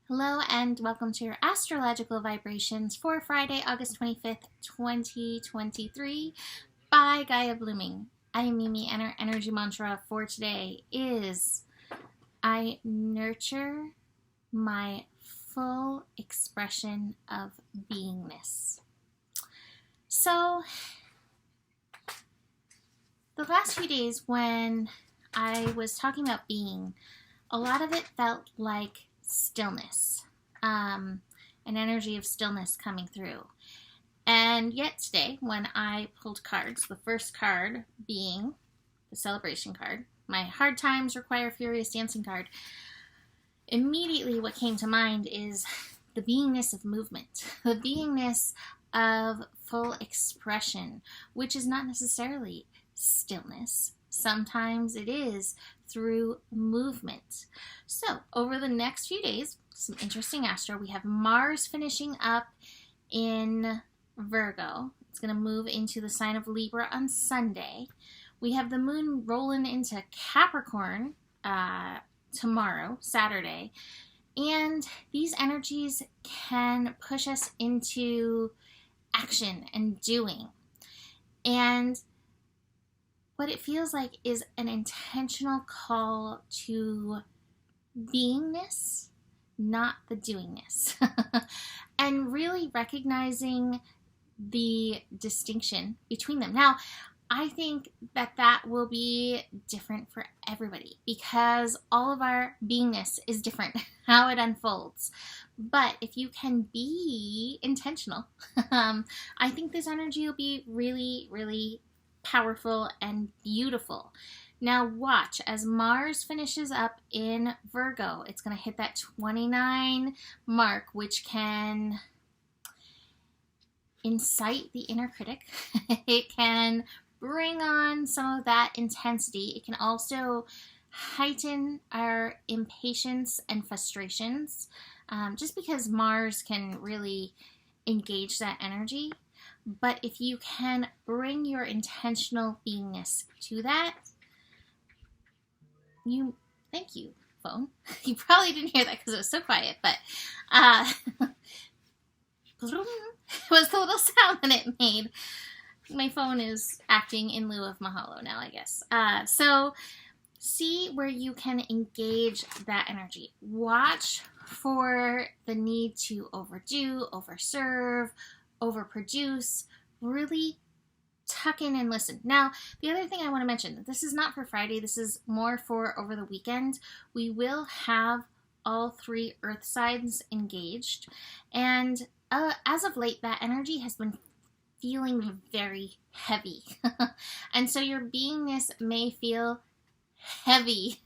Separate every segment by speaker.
Speaker 1: Hello and welcome to your astrological vibrations for Friday, August 25th, 2023 by Gaia Blooming. I am Mimi and our energy mantra for today is I nurture my full expression of beingness. So, the last few days when I was talking about being, a lot of it felt like stillness, an energy of stillness coming through. And yet today, when I pulled cards, the first card being the celebration card, my hard times require furious dancing card, immediately what came to mind is the beingness of movement, the beingness of full expression, which is not necessarily stillness. Sometimes it is through movement. So over the next few days, some interesting astro. We have Mars finishing up in Virgo. It's going to move into the sign of Libra on Sunday. We have the moon rolling into Capricorn tomorrow, Saturday. And these energies can push us into action and doing. And what it feels like is an intentional call to beingness, not the doingness. And really recognizing the distinction between them. Now, I think that will be different for everybody because all of our beingness is different, how it unfolds. But if you can be intentional, I think this energy will be really, really powerful and beautiful. Now watch as Mars finishes up in Virgo. It's going to hit that 29 mark, which can incite the inner critic. It can bring on some of that intensity. It can also heighten our impatience and frustrations, just because Mars can really engage that energy. But if you can bring your intentional beingness to that, thank you, phone. You probably didn't hear that because it was so quiet, but was the little sound that it made. My phone is acting in lieu of Mahalo now, I guess. So see where you can engage that energy. Watch for the need to overdo, overserve, overproduce. Really tuck in and listen. Now, the other thing I want to mention, this is not for Friday, this is more for over the weekend. We will have all three earth signs engaged, and as of late, that energy has been feeling very heavy. And so your beingness may feel heavy,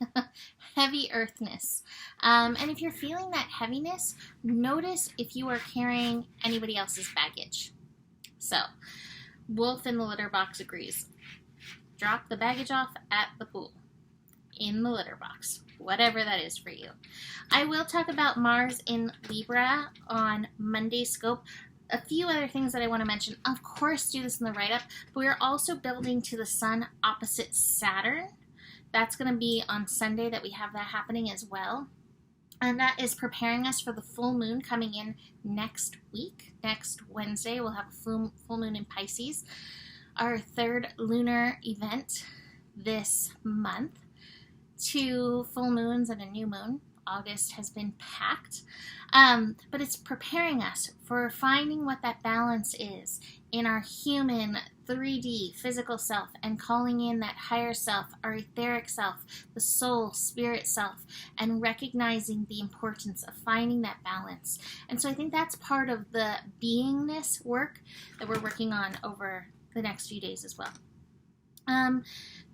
Speaker 1: heavy earthness. And if you're feeling that heaviness, notice if you are carrying anybody else's baggage. So, Wolf in the litter box agrees. Drop the baggage off at the pool, in the litter box, whatever that is for you. I will talk about Mars in Libra on Monday's scope. A few other things that I want to mention. Of course, do this in the write-up, but we're also building to the Sun opposite Saturn. That's going to be on Sunday that we have that happening as well. And that is preparing us for the full moon coming in next week. Next Wednesday, we'll have a full moon in Pisces. Our third lunar event this month. 2 full moons and a new moon. August has been packed. But it's preparing us for finding what that balance is in our human 3D physical self and calling in that higher self, our etheric self, the soul, spirit self, and recognizing the importance of finding that balance. And so I think that's part of the beingness work that we're working on over the next few days as well.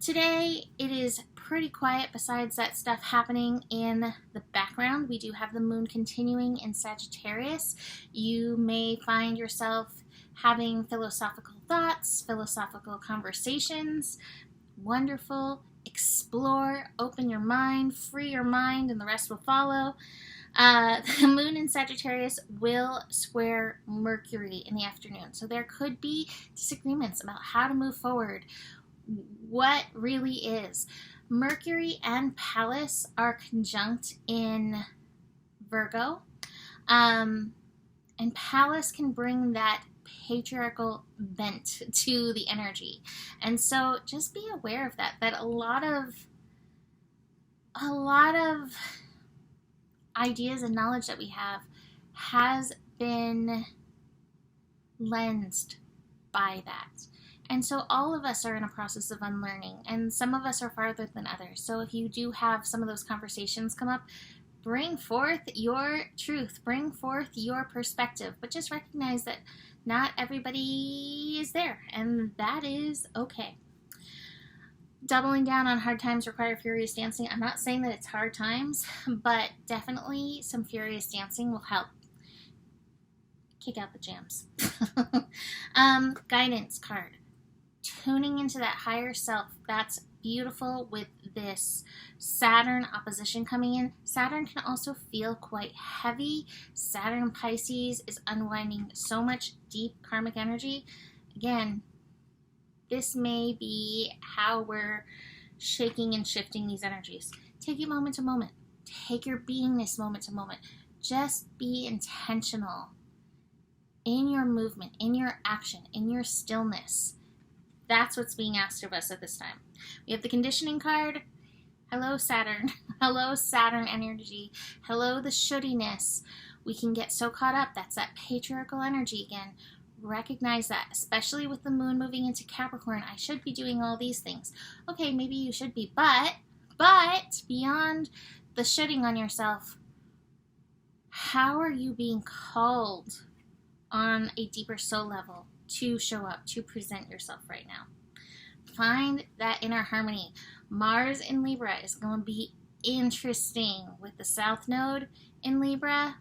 Speaker 1: Today it is pretty quiet besides that stuff happening in the background. We do have the moon continuing in Sagittarius. You may find yourself having philosophical thoughts, philosophical conversations. Wonderful. Explore, open your mind, free your mind, and the rest will follow. The moon in Sagittarius will square Mercury in the afternoon. So there could be disagreements about how to move forward. What really is. Mercury and Pallas are conjunct in Virgo. And Palace can bring that patriarchal bent to the energy. And so just be aware of that a lot of ideas and knowledge that we have has been lensed by that. And so all of us are in a process of unlearning, and some of us are farther than others. So if you do have some of those conversations come up, bring forth your truth, bring forth your perspective, but just recognize that not everybody is there, and that is okay. Doubling down on hard times require furious dancing. I'm not saying that it's hard times, but definitely some furious dancing will help kick out the jams. Guidance card. Tuning into that higher self. That's beautiful with this Saturn opposition coming in. Saturn can also feel quite heavy. Saturn in Pisces is unwinding so much deep karmic energy. Again, this may be how we're shaking and shifting these energies. Take it moment to moment. Take your beingness moment to moment. Just be intentional in your movement, in your action, in your stillness. That's what's being asked of us at this time. We have the conditioning card. Hello, Saturn. Hello, Saturn energy. Hello, the shoulddiness. We can get so caught up. That's that patriarchal energy again. Recognize that, especially with the moon moving into Capricorn. I should be doing all these things. Okay, maybe you should be, but beyond the shitting on yourself, how are you being called on a deeper soul level to show up, to present yourself right now? Find that inner harmony. Mars in Libra is going to be interesting with the South Node in Libra.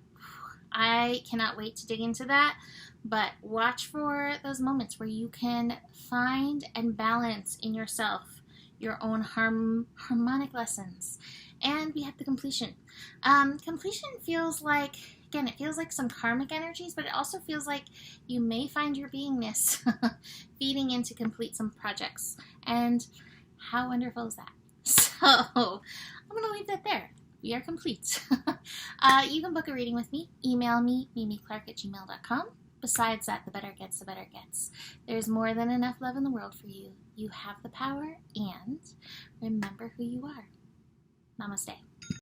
Speaker 1: I cannot wait to dig into that. But watch for those moments where you can find and balance in yourself your own harmonic lessons. And we have the completion. Completion feels like, again, it feels like some karmic energies, but it also feels like you may find your beingness feeding in to complete some projects. And how wonderful is that? So I'm going to leave that there. We are complete. You can book a reading with me. Email me, mimiclark@gmail.com. Besides that, the better it gets, the better it gets. There's more than enough love in the world for you. You have the power, and remember who you are. Namaste.